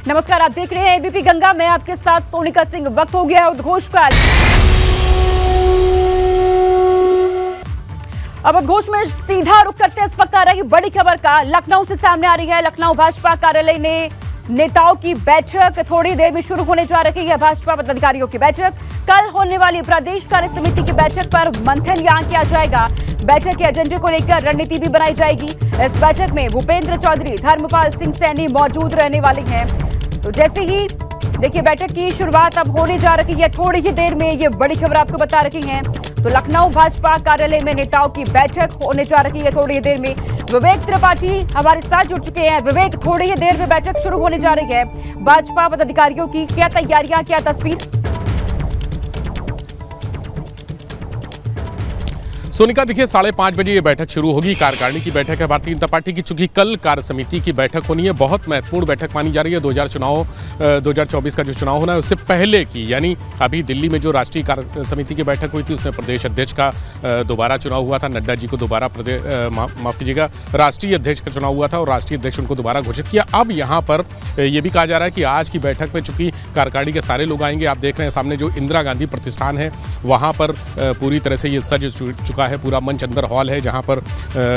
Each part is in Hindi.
नमस्कार, आप देख रहे हैं एबीपी गंगा। मैं आपके साथ सोनिका सिंह। वक्त हो गया है उद्घोष का। अब उद्घोष में सीधा रुख करते हैं इस वक्त आ रही बड़ी खबर का। लखनऊ से सामने आ रही है। लखनऊ भाजपा कार्यालय ने नेताओं की बैठक थोड़ी देर में शुरू होने जा रही है। भाजपा पदाधिकारियों की बैठक, कल होने वाली प्रदेश कार्य समिति की बैठक पर मंथन यहां किया जाएगा। बैठक के एजेंडे को लेकर रणनीति भी बनाई जाएगी। इस बैठक में भूपेंद्र चौधरी, धर्मपाल सिंह सैनी मौजूद रहने वाले हैं। तो जैसे ही देखिए बैठक की शुरुआत अब होने जा रही है, थोड़ी ही देर में ये बड़ी खबर आपको बता रही हैं। तो लखनऊ भाजपा कार्यालय में नेताओं की बैठक होने जा रही है थोड़ी ही देर में। विवेक त्रिपाठी हमारे साथ जुड़ चुके हैं। विवेक, थोड़ी ही देर में बैठक शुरू होने जा रही है। भाजपा पदाधिकारियों की क्या तैयारियां, क्या तस्वीर? सोनिका, देखिए 5:30 बजे ये बैठक शुरू होगी। कार्यकारिणी की बैठक है भारतीय जनता पार्टी की। चूंकि कल कार्य समिति की बैठक होनी है, बहुत महत्वपूर्ण बैठक मानी जा रही है। 2024 का जो चुनाव होना है उससे पहले की, यानी अभी दिल्ली में जो राष्ट्रीय कार्य समिति की बैठक हुई थी उसमें प्रदेश अध्यक्ष का दोबारा चुनाव हुआ था। नड्डा जी को दोबारा माफ कीजिएगा, राष्ट्रीय अध्यक्ष का चुनाव हुआ था और राष्ट्रीय अध्यक्ष उनको दोबारा घोषित किया। अब यहाँ पर यह भी कहा जा रहा है कि आज की बैठक में चूंकि कार्यकारिणी के सारे लोग आएंगे, आप देख रहे हैं सामने जो इंदिरा गांधी प्रतिष्ठान है वहाँ पर पूरी तरह से ये सज चुका है। पूरा मंच अंदर हॉल है जहां पर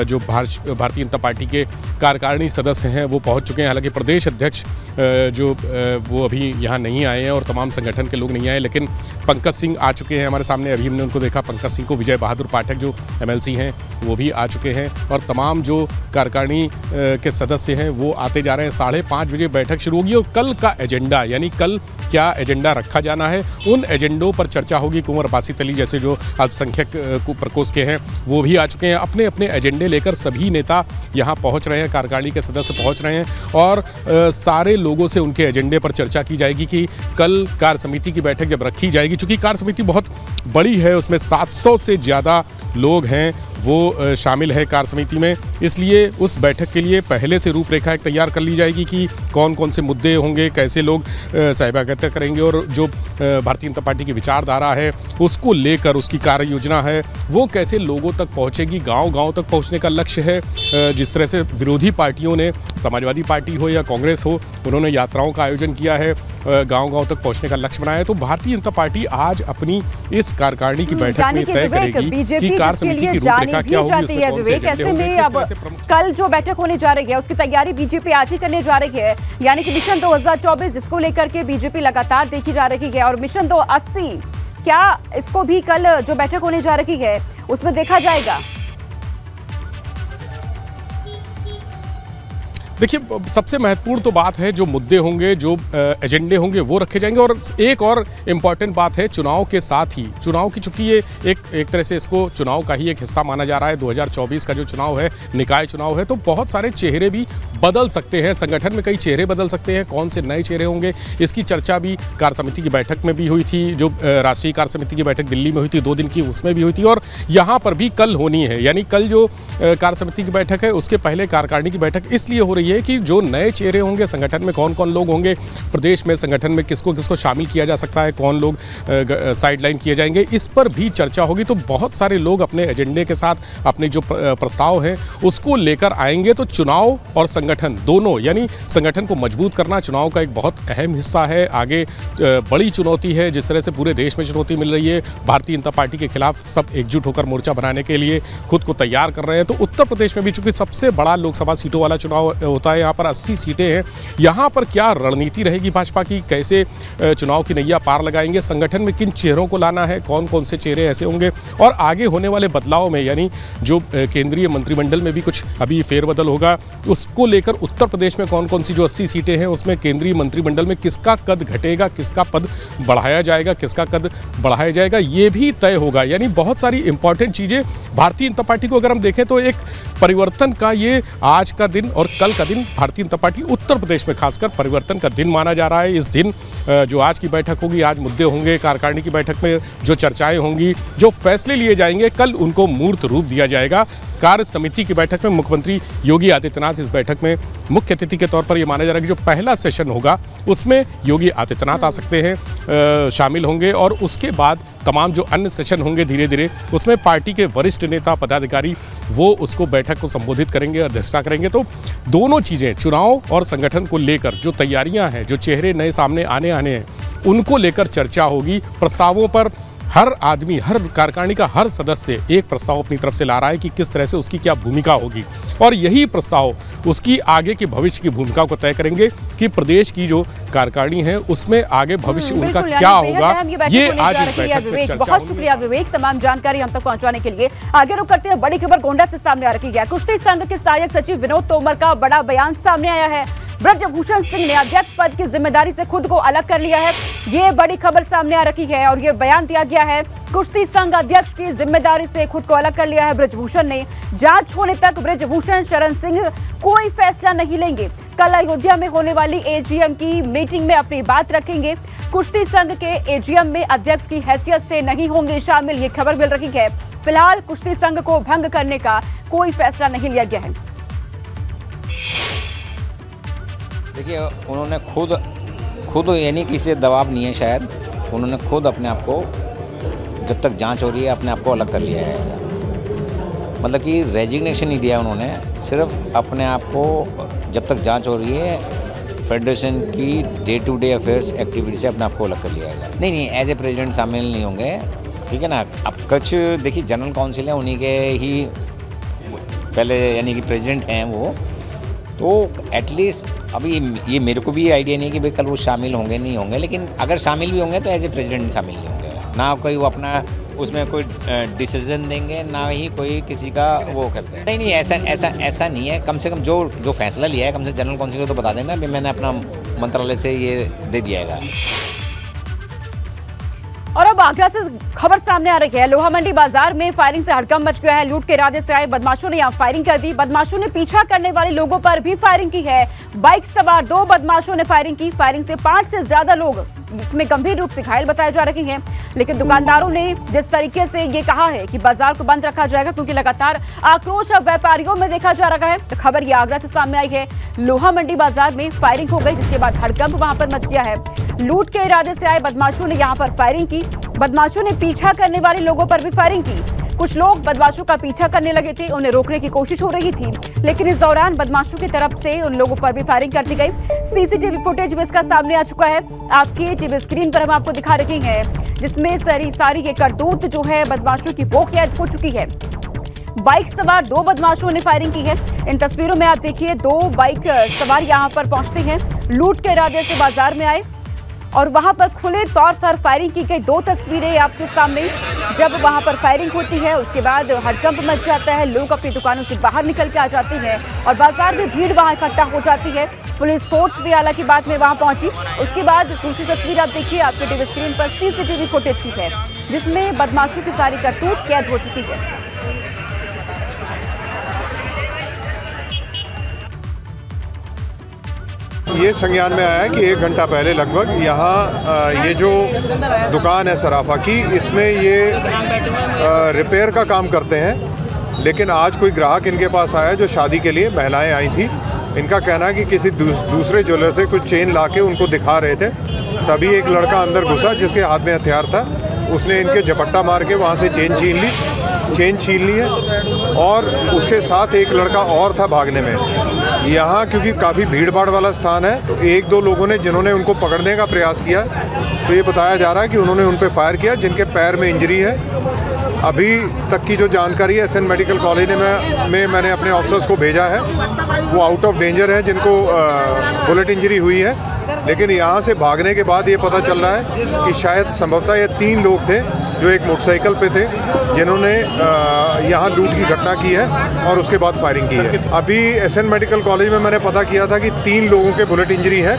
जो भारतीय जनता पार्टी के कार्यकारिणी सदस्य हैं वो पहुंच चुके हैं। हालांकि प्रदेश अध्यक्ष जो वो अभी यहां नहीं आए हैं और तमाम संगठन के लोग नहीं आए, लेकिन पंकज सिंह आ चुके हैं हमारे सामने। अभी हमने उनको देखा, पंकज सिंह को। विजय बहादुर पाठक जो MLC हैं वो भी आ चुके हैं और तमाम जो कार्यकारिणी के सदस्य हैं वो आते जा रहे हैं। 5:30 बजे बैठक शुरू होगी और कल का एजेंडा, यानी कल क्या एजेंडा रखा जाना है, उन एजेंडों पर चर्चा होगी। कुंवर बासित अली जैसे जो अल्पसंख्यक प्रकोष्ठ के हैं वो भी आ चुके हैं। अपने अपने एजेंडे लेकर सभी नेता यहाँ पहुँच रहे हैं, कार्यकारिणी के सदस्य पहुँच रहे हैं और सारे लोगों से उनके एजेंडे पर चर्चा की जाएगी कि कल कार्य समिति की बैठक जब रखी जाएगी, चूँकि कार्य समिति बहुत बड़ी है, उसमें 700 से ज़्यादा लोग हैं वो शामिल है कार्य समिति में, इसलिए उस बैठक के लिए पहले से रूपरेखा एक तैयार कर ली जाएगी कि कौन कौन से मुद्दे होंगे, कैसे लोग सहभागिता करेंगे और जो भारतीय जनता पार्टी की विचारधारा है उसको लेकर उसकी कार्य योजना है वो कैसे लोगों तक पहुंचेगी। गांव-गांव तक पहुंचने का लक्ष्य है। जिस तरह से विरोधी पार्टियों ने, समाजवादी पार्टी हो या कांग्रेस हो, उन्होंने यात्राओं का आयोजन किया है, गांव-गांव तक पहुंचने का लक्ष्य बनाया है। तो भारतीय जनता पार्टी आज अपनी इस कार्यकारिणी की बैठक में तय करेगी कि कार्य समिति की रूपरेखा क्या होगी। विवेक, ऐसे में अब कल जो बैठक होने जा रही है उसकी तैयारी बीजेपी आज ही करने जा रही है, यानी कि मिशन 2024 जिसको लेकर के बीजेपी लगातार देखी जा रही है। और मिशन 280 क्या इसको भी कल जो बैठक होने जा रही है उसमें देखा जाएगा? देखिए, सबसे महत्वपूर्ण तो बात है जो मुद्दे होंगे, जो एजेंडे होंगे वो रखे जाएंगे। और एक और इम्पॉर्टेंट बात है, चुनाव के साथ ही, चुनाव की चूंकि ये एक तरह से इसको चुनाव का ही एक हिस्सा माना जा रहा है। 2024 का जो चुनाव है, निकाय चुनाव है, तो बहुत सारे चेहरे भी बदल सकते हैं। संगठन में कई चेहरे बदल सकते हैं। कौन से नए चेहरे होंगे इसकी चर्चा भी कार्य समिति की बैठक में भी हुई थी। जो राष्ट्रीय कार्य समिति की बैठक दिल्ली में हुई थी 2 दिन की, उसमें भी हुई थी और यहाँ पर भी कल होनी है। यानी कल जो कार्य समिति की बैठक है उसके पहले कार्यकारिणी की बैठक इसलिए हो रही है कि जो नए चेहरे होंगे, संगठन में कौन कौन लोग होंगे, प्रदेश में संगठन में किसको किसको शामिल किया जा सकता है, कौन लोग साइडलाइन किए जाएंगे, इस पर भी चर्चा होगी। तो बहुत सारे लोग अपने एजेंडे के साथ अपने जो प्रस्ताव हैं उसको लेकर आएंगे। तो चुनाव और संगठन दोनों, यानी संगठन को मजबूत करना चुनाव का एक बहुत अहम हिस्सा है। आगे बड़ी चुनौती है, जिस तरह से पूरे देश में चुनौती मिल रही है। भारतीय जनता पार्टी के खिलाफ सब एकजुट होकर मोर्चा बनाने के लिए खुद को तैयार कर रहे हैं। तो उत्तर प्रदेश में भी चूंकि सबसे बड़ा लोकसभा सीटों वाला चुनाव होता है, यहाँ पर 80 सीटें हैं। यहाँ पर क्या रणनीति रहेगी भाजपा की, कैसे चुनाव की नैया पार लगाएंगे, संगठन में किन चेहरों को लाना है, कौन कौन से चेहरे ऐसे होंगे और आगे होने वाले बदलाव में, यानी जो केंद्रीय मंत्रिमंडल में भी कुछ अभी फेरबदल होगा, उसको लेकर उत्तर प्रदेश में कौन कौन सी जो 80 सीटें हैं उसमें केंद्रीय मंत्रिमंडल में किसका कद घटेगा, किसका पद बढ़ाया जाएगा, किसका कद बढ़ाया जाएगा, ये भी तय होगा। यानी बहुत सारी इंपॉर्टेंट चीज़ें भारतीय जनता पार्टी को अगर हम देखें तो एक परिवर्तन का ये आज का दिन और कल का दिन भारतीय जनता पार्टी उत्तर प्रदेश में खासकर परिवर्तन का दिन माना जा रहा है। इस दिन जो आज की बैठक होगी, आज मुद्दे होंगे, कार्यकारिणी की बैठक में जो चर्चाएं होंगी, जो फैसले लिए जाएंगे, कल उनको मूर्त रूप दिया जाएगा। कार्य समिति की बैठक में मुख्यमंत्री योगी आदित्यनाथ इस बैठक में मुख्य अतिथि के तौर पर यह माना जा रहा है कि जो पहला सेशन होगा उसमें योगी आदित्यनाथ आ सकते हैं, शामिल होंगे और उसके बाद तमाम जो अन्य सेशन होंगे धीरे धीरे, उसमें पार्टी के वरिष्ठ नेता पदाधिकारी वो उसको बैठक को संबोधित करेंगे, अध्यक्षता करेंगे। तो दोनों चीज़ें, चुनाव और संगठन को लेकर जो तैयारियां हैं, जो चेहरे नए सामने आने हैं, उनको लेकर चर्चा होगी। प्रस्तावों पर हर आदमी, हर कार्यकारिणी का हर सदस्य एक प्रस्ताव अपनी तरफ से ला रहा है कि किस तरह से उसकी क्या भूमिका होगी, और यही प्रस्ताव उसकी आगे की भविष्य की भूमिका को तय करेंगे कि प्रदेश की जो कार्यकारिणी है उसमें आगे भविष्य उनका क्या होगा। ये आज इस बैठक में चर्चा। बहुत शुक्रिया विवेक, तमाम जानकारी हम तक पहुंचाने के लिए। आगे रुक करते हैं, बड़ी खबर गोंडा से सामने आ रही है। कुश्ती संघ के सहायक सचिव विनोद तोमर का बड़ा बयान सामने आया है। ब्रजभूषण सिंह ने अध्यक्ष पद की जिम्मेदारी से खुद को अलग कर लिया है, ये बड़ी खबर सामने आ रही है। और ये बयान दिया गया है, कुश्ती संघ अध्यक्ष की जिम्मेदारी से खुद को अलग कर लिया है ब्रजभूषण ने। जांच होने तक ब्रजभूषण शरण सिंह कोई फैसला नहीं लेंगे। कल अयोध्या में होने वाली एजीएम की मीटिंग में अपनी बात रखेंगे। कुश्ती संघ के एजीएम में अध्यक्ष की हैसियत से नहीं होंगे शामिल, ये खबर मिल रही है। फिलहाल कुश्ती संघ को भंग करने का कोई फैसला नहीं लिया गया है। देखिए, उन्होंने खुद यानी किसी दबाव नहीं है, शायद उन्होंने खुद अपने आप को, जब तक जांच हो रही है, अपने आप को अलग कर लिया है। मतलब कि रेजिग्नेशन नहीं दिया उन्होंने, सिर्फ अपने आप को जब तक जांच हो रही है फेडरेशन की day to day affairs activity से अपने आप को अलग कर लिया है। नहीं, एज ए प्रेसिडेंट शामिल नहीं होंगे, ठीक है ना। अब कुछ देखिए, जनरल काउंसिल है, उन्हीं के ही पहले यानी कि प्रेसिडेंट हैं वो, तो एटलीस्ट अभी ये मेरे को भी आइडिया नहीं है कि भाई कल वो शामिल होंगे नहीं होंगे, लेकिन अगर शामिल भी होंगे तो एज ए प्रेसिडेंट शामिल नहीं होंगे। ना कोई वो अपना उसमें कोई डिसीजन देंगे, ना ही कोई किसी का वो करते हैं। नहीं, ऐसा नहीं है। कम से कम जो फैसला लिया है, कम से जनरल काउंसिल को तो बता देना, मैंने अपना मंत्रालय से ये दे दिया है। और अब आगरा से खबर सामने आ रही है। लोहा मंडी बाजार में फायरिंग से हड़कंप मच गया है। लूट के इरादे से आए बदमाशों ने यहां फायरिंग कर दी। बदमाशों ने पीछा करने वाले लोगों पर भी फायरिंग की है। बाइक सवार 2 बदमाशों ने फायरिंग की। फायरिंग से 5 से ज्यादा लोग इसमें गंभीर रूप से घायल बताए जा रहे हैं। लेकिन दुकानदारों ने जिस तरीके से ये कहा है कि बाजार को बंद रखा जाएगा, क्योंकि लगातार आक्रोश अब व्यापारियों में देखा जा रहा है। तो खबर ये आगरा से सामने आई है। लोहा मंडी बाजार में फायरिंग हो गई, जिसके बाद हड़कंप वहां पर मच गया है। लूट के इरादे से आए बदमाशों ने यहां पर फायरिंग की। बदमाशों ने पीछा करने वाले लोगों पर भी फायरिंग की। कुछ लोग बदमाशों का पीछा करने लगे थे, उन्हें रोकने की कोशिश हो रही थी, लेकिन इस दौरान बदमाशों की तरफ से उन लोगों पर भी फायरिंग कर दी गई। सीसीटीवी फुटेज में इसका सामने आ चुका है। आपकी टीवी स्क्रीन पर हम आपको दिखा रहे हैं, जिसमें सारी ये करतूत जो है बदमाशों की वो कैद हो चुकी है। बाइक सवार 2 बदमाशों ने फायरिंग की है। इन तस्वीरों में आप देखिए, 2 बाइक सवार यहां पर पहुंचते हैं, लूट के इरादे से बाजार में आए और वहां पर खुले तौर पर फायरिंग की गई। 2 तस्वीरें आपके सामने। जब वहां पर फायरिंग होती है, उसके बाद हड़कंप मच जाता है। लोग अपनी दुकानों से बाहर निकल के आ जाते हैं और बाजार में भीड़ वहां इकट्ठा हो जाती है। पुलिस फोर्स भी हालांकि बाद में वहां पहुंची। उसके बाद दूसरी तस्वीर आप देखिए, आपके टीवी स्क्रीन पर सीसीटीवी फुटेज की है, जिसमें बदमाशों की सारी करतूत कैद हो चुकी है। ये संज्ञान में आया है कि 1 घंटा पहले लगभग यहाँ ये जो दुकान है सराफा की, इसमें ये रिपेयर का काम करते हैं। लेकिन आज कोई ग्राहक इनके पास आया जो शादी के लिए महिलाएं आई थी। इनका कहना है कि किसी दूसरे ज्वेलर से कुछ चेन लाके उनको दिखा रहे थे, तभी एक लड़का अंदर घुसा जिसके हाथ में हथियार था। उसने इनके झपट्टा मार के वहाँ से चेन छीन ली है और उसके साथ एक लड़का और था भागने में। यहाँ क्योंकि काफ़ी भीड़ भाड़ वाला स्थान है, तो 1-2 लोगों ने जिन्होंने उनको पकड़ने का प्रयास किया, तो ये बताया जा रहा है कि उन्होंने उन पर फायर किया, जिनके पैर में इंजरी है। अभी तक की जो जानकारी है, एसएन मेडिकल कॉलेज में मैंने अपने ऑफिसर्स को भेजा है, वो आउट ऑफ डेंजर है, जिनको बुलेट इंजरी हुई है। लेकिन यहाँ से भागने के बाद ये पता चल रहा है कि शायद संभवतः ये 3 लोग थे जो एक मोटरसाइकिल पे थे, जिन्होंने यहाँ लूट की घटना की है और उसके बाद फायरिंग की है। अभी एसएन मेडिकल कॉलेज में मैंने पता किया था कि 3 लोगों के बुलेट इंजरी है,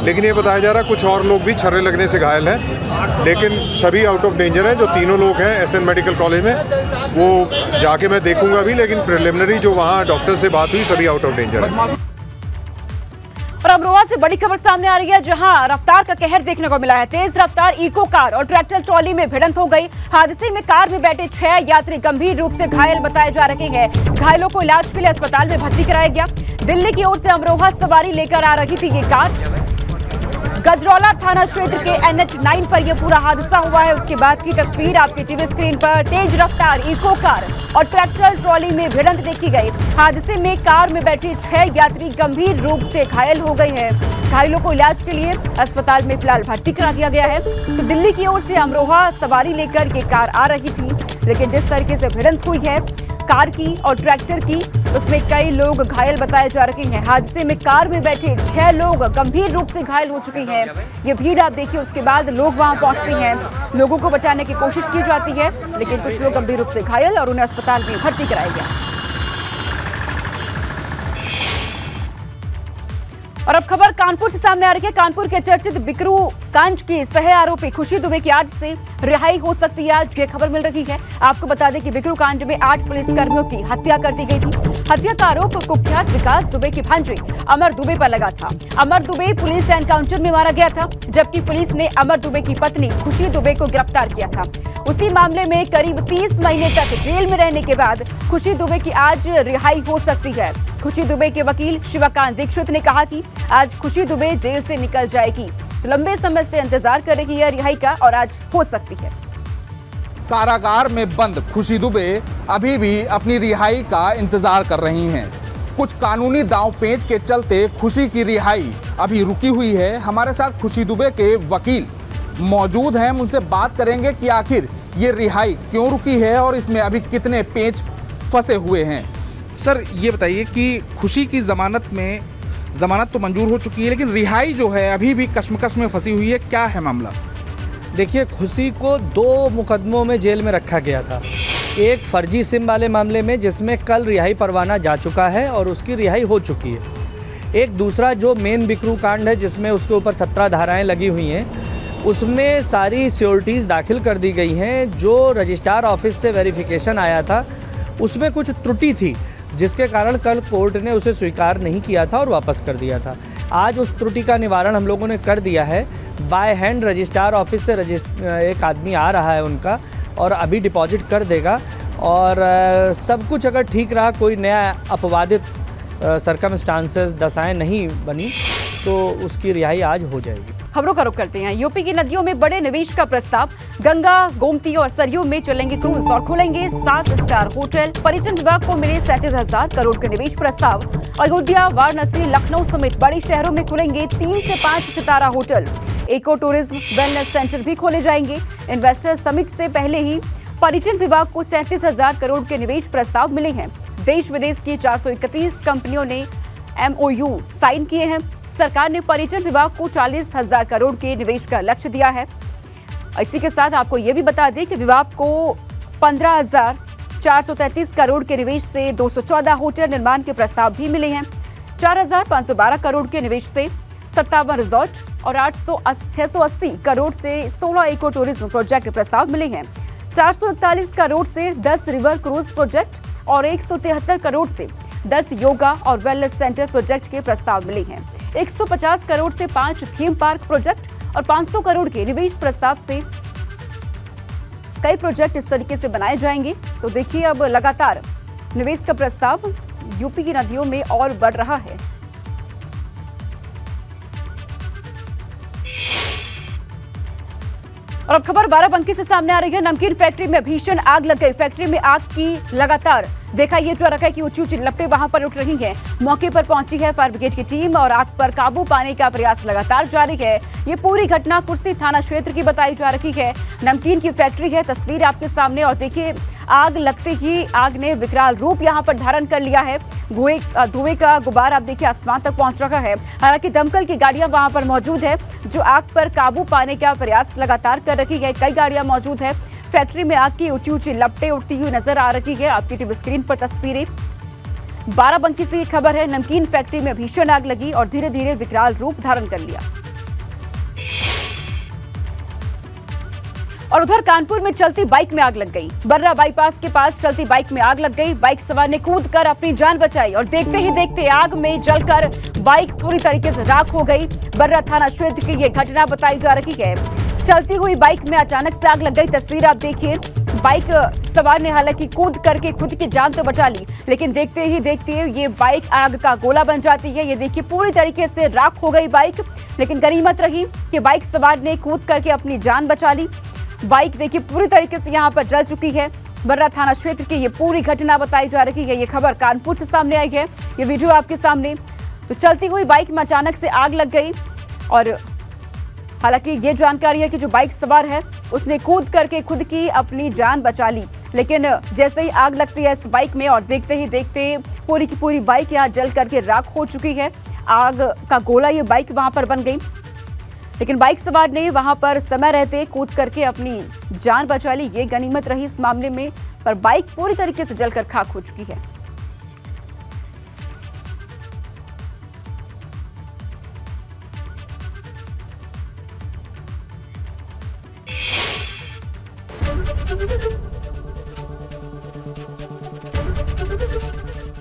लेकिन ये बताया जा रहा है कुछ और लोग भी छर्रे लगने से घायल हैं, लेकिन सभी आउट ऑफ डेंजर हैं। जो 3 लोग हैं एसएन मेडिकल कॉलेज में, वो जाके मैं देखूंगा अभी, लेकिन प्रिलिमिनरी जो वहाँ डॉक्टर से बात हुई, सभी आउट ऑफ डेंजर है। और अमरोहा से बड़ी खबर सामने आ रही है, जहां रफ्तार का कहर देखने को मिला है। तेज रफ्तार इको कार और ट्रैक्टर ट्रॉली में भिड़ंत हो गई। हादसे में कार में बैठे 6 यात्री गंभीर रूप से घायल बताए जा रहे हैं। घायलों को इलाज के लिए अस्पताल में भर्ती कराया गया। दिल्ली की ओर से अमरोहा सवारी लेकर आ रही थी ये कार। गजरौला थाना क्षेत्र के NH9 पर यह पूरा हादसा हुआ है। उसके बाद की तस्वीर आपकी टीवी स्क्रीन पर। तेज रफ्तार इको कार और ट्रैक्टर ट्रॉली में भिड़ंत देखी गई। हादसे में कार में बैठे 6 यात्री गंभीर रूप से घायल हो गए हैं। घायलों को इलाज के लिए अस्पताल में फिलहाल भर्ती करा दिया गया है। तो दिल्ली की ओर से अमरोहा सवारी लेकर ये कार आ रही थी, लेकिन जिस तरीके से भिड़ंत हुई है कार की और ट्रैक्टर की, उसमें कई लोग घायल बताए जा रहे हैं। हादसे में कार में बैठे 6 लोग गंभीर रूप से घायल हो चुके हैं। ये भीड़ आप देखिए, उसके बाद लोग वहां पहुंचते हैं, लोगों को बचाने की कोशिश की जाती है, लेकिन कुछ लोग गंभीर रूप से घायल और उन्हें अस्पताल में भर्ती कराया गया। और अब खबर कानपुर से सामने आ रही है। कानपुर के चर्चित बिकरू कांड की सह आरोपी खुशी दुबे की आज से रिहाई हो सकती है। आज ये खबर मिल रही है। आपको बता दें कि बिकरू कांड में 8 पुलिसकर्मियों की हत्या कर दी गई थी। हत्या का आरोप कुख्यात विकास दुबे की भांजे अमर दुबे पर लगा था। अमर दुबे पुलिस एनकाउंटर में मारा गया था, जबकि पुलिस ने अमर दुबे की पत्नी खुशी दुबे को गिरफ्तार किया था। उसी मामले में करीब 30 महीने तक जेल में रहने के बाद खुशी दुबे की आज रिहाई हो सकती है। खुशी दुबे के वकील शिवकांत दीक्षित ने कहा कि आज खुशी दुबे जेल से निकल जाएगी। तो लंबे समय से इंतजार कर रही है रिहाई का और आज हो सकती है। कारागार में बंद खुशी दुबे अभी भी अपनी रिहाई का इंतजार कर रही हैं। कुछ कानूनी दांव पेंच के चलते खुशी की रिहाई अभी रुकी हुई है। हमारे साथ खुशी दुबे के वकील मौजूद हैं, हम उनसे बात करेंगे कि आखिर ये रिहाई क्यों रुकी है और इसमें अभी कितने पेंच फंसे हुए हैं। सर ये बताइए कि खुशी की जमानत तो मंजूर हो चुकी है, लेकिन रिहाई जो है अभी भी कश्मकश में फंसी हुई है, क्या है मामला? देखिए, खुशी को 2 मुकदमों में जेल में रखा गया था। एक फर्जी सिम वाले मामले में जिसमें कल रिहाई परवाना जा चुका है और उसकी रिहाई हो चुकी है। एक दूसरा जो मेन बिकरू कांड है जिसमें उसके ऊपर 17 धाराएं लगी हुई हैं, उसमें सारी सिक्योरिटीज़ दाखिल कर दी गई हैं। जो रजिस्ट्रार ऑफिस से वेरिफिकेशन आया था उसमें कुछ त्रुटि थी, जिसके कारण कल कोर्ट ने उसे स्वीकार नहीं किया था और वापस कर दिया था। आज उस त्रुटि का निवारण हम लोगों ने कर दिया है। बाय हैंड रजिस्ट्रार ऑफिस से एक आदमी आ रहा है उनका और अभी डिपॉजिट कर देगा और सब कुछ अगर ठीक रहा, कोई नया अपवादित सर्कमस्टांसेस दशाएं नहीं बनी, तो उसकी रिहाई आज हो जाएगी। खबरों का रुख करते हैं। यूपी की नदियों में बड़े निवेश का प्रस्ताव। गंगा, गोमती और सरयू में चलेंगे क्रूज और खुलेंगे 7 स्टार होटल। पर्यटन विभाग को मिले 37,000 करोड़ के निवेश प्रस्ताव। अयोध्या, वाराणसी, लखनऊ समेत बड़े शहरों में खुलेंगे 3 से 5 सितारा hotel. Eco tourism wellness centre भी खोले जाएंगे। इन्वेस्टर समिट से पहले ही पर्यटन विभाग को 37,000 करोड़ के निवेश प्रस्ताव मिले हैं। देश विदेश की 431 कंपनियों ने MOU साइन किए हैं। सरकार ने पर्यटन विभाग को 40,000 करोड़ के निवेश का लक्ष्य दिया है। इसी के साथ आपको यह भी बता दें कि विभाग को 15,433 करोड़ के निवेश से 214 होटल निर्माण के प्रस्ताव भी मिले हैं। 4,512 करोड़ के निवेश से 57 रिजॉर्ट और 680 करोड़ से 16 इको टूरिज्म प्रोजेक्ट प्रस्ताव मिले हैं। 441 करोड़ से 10 रिवर क्रूज प्रोजेक्ट और 173 करोड़ से 10 योगा और वेलनेस सेंटर प्रोजेक्ट के प्रस्ताव मिले हैं। 150 करोड़ से 5 थीम पार्क प्रोजेक्ट और 500 करोड़ के निवेश प्रस्ताव से कई प्रोजेक्ट इस तरीके से बनाए जाएंगे। तो देखिए, अब लगातार निवेश का प्रस्ताव यूपी की नदियों में और बढ़ रहा है। और अब खबर बाराबंकी से सामने आ रही है। नमकीन फैक्ट्री में भीषण आग लग गई। फैक्ट्री में आग की लगातार देखा ये जो रखा है कि ऊंची ऊंची लपटें वहां पर उठ रही हैं। मौके पर पहुंची है फायर ब्रिगेड की टीम और आग पर काबू पाने का प्रयास लगातार जारी है। ये पूरी घटना कुर्सी थाना क्षेत्र की बताई जा रही है। नमकीन की फैक्ट्री है, तस्वीर आपके सामने। और देखिए, आग लगते ही आग ने विकराल रूप यहां पर धारण कर लिया है। धुएं का गुबार आप देखिए आसमान तक पहुंच रहा है। हालांकि दमकल की गाड़ियां वहां पर मौजूद है जो आग पर काबू पाने का प्रयास लगातार कर रही है। कई गाड़ियां मौजूद है। फैक्ट्री में आग की ऊंची ऊंची लपटें उठती हुई नजर आ रही है। आपकी टीवी स्क्रीन पर तस्वीरें। बाराबंकी से ये खबर है। नमकीन फैक्ट्री में भीषण आग लगी और धीरे धीरे विकराल रूप धारण कर लिया। और उधर कानपुर में चलती बाइक में आग लग गई। बर्रा बाईपास के पास चलती बाइक में आग लग गई। बाइक सवार ने कूदकर अपनी जान बचाई और देखते ही देखते आग में जलकर बाइक पूरी तरीके से राख हो गई। बर्रा थाना क्षेत्र की ये घटना बताई जा रही है। चलती हुई बाइक में अचानक से आग लग गई। तस्वीर आप देखिए, बाइक सवार ने हालांकि कूद करके खुद की जान तो बचा ली, लेकिन देखते ही देखते ये बाइक आग का गोला बन जाती है। ये देखिए पूरी तरीके से राख हो गई बाइक, लेकिन गनीमत रही कि बाइक सवार ने कूद करके अपनी जान बचा ली। बाइक देखिए पूरी तरीके से यहाँ पर जल चुकी है। बर्रा थाना क्षेत्र की ये पूरी घटना बताई जा रही है। ये खबर कानपुर से सामने आई है, ये वीडियो आपके सामने। तो चलती हुई बाइक में अचानक से आग लग गई और हालांकि ये जानकारी है कि जो बाइक सवार है उसने कूद करके खुद की अपनी जान बचा ली, लेकिन जैसे ही आग लगती है इस बाइक में और देखते ही देखते पूरी की पूरी बाइक यहाँ जल करके राख हो चुकी है। आग का गोला ये बाइक वहां पर बन गई, लेकिन बाइक सवार ने वहां पर समय रहते कूद करके अपनी जान बचा ली। ये गनीमत रही इस मामले में, पर बाइक पूरी तरीके से जलकर खाक हो चुकी है।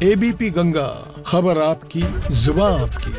एबीपी गंगा, खबर आपकी, जुबान आपकी।